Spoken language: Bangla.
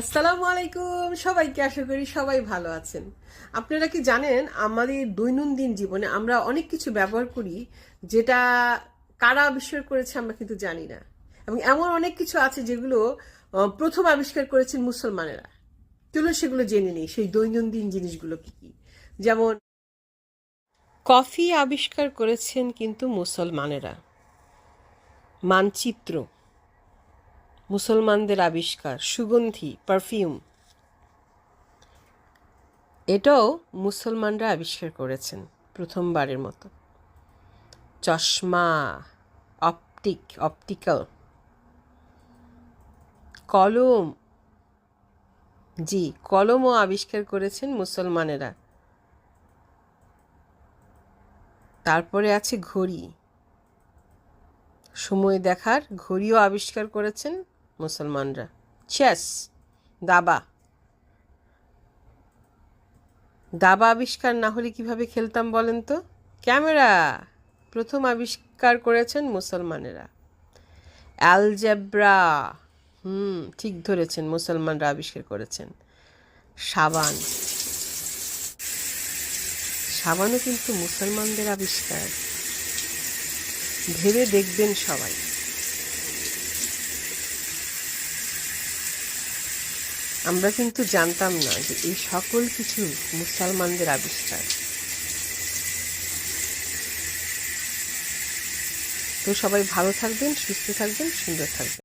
আসসালামু আলাইকুম সবাইকে, আশা করি সবাই ভালো আছেন। আপনারা কি জানেন, আমাদের দৈনন্দিন জীবনে আমরা অনেক কিছু ব্যবহার করি যেটা কারা আবিষ্কার করেছে আমরা কিন্তু জানি না। এবং এমন অনেক কিছু আছে যেগুলো প্রথম আবিষ্কার করেছেন মুসলমানেরা। চলুন সেগুলো জেনে নিই, সেই দৈনন্দিন জিনিসগুলো কি কি। যেমন কফি আবিষ্কার করেছেন কিন্তু মুসলমানেরা। মানচিত্র মুসলমানদের আবিষ্কার। সুগন্ধি, পারফিউম, এটাও মুসলমানরা আবিষ্কার করেছেন প্রথমবারের মতো। চশমা, অপটিক্যাল। কলম, জি, কলমও আবিষ্কার করেছেন মুসলমানেরা। তারপরে আছে ঘড়ি, সময় দেখার ঘড়িও আবিষ্কার করেছেন মুসলমানরা। চেস, দাবা। দাবা আবিষ্কার না হলে কিভাবে খেলতাম বলেন তো? ক্যামেরা প্রথম আবিষ্কার করেছেন মুসলমানেরা। অ্যালজেব্রা, ঠিক ধরেছেন, মুসলমানরা আবিষ্কার করেছেন। সাবান, সাবানও কিন্তু মুসলমানদের আবিষ্কার। ভেবে দেখবেন সবাই। আমরা কিন্তু জানতাম না যে এই সকল কিছু মুসলমানদের আবিষ্কার। তো সবাই ভালো থাকবেন, সুস্থ থাকবেন, সুন্দর থাকবেন।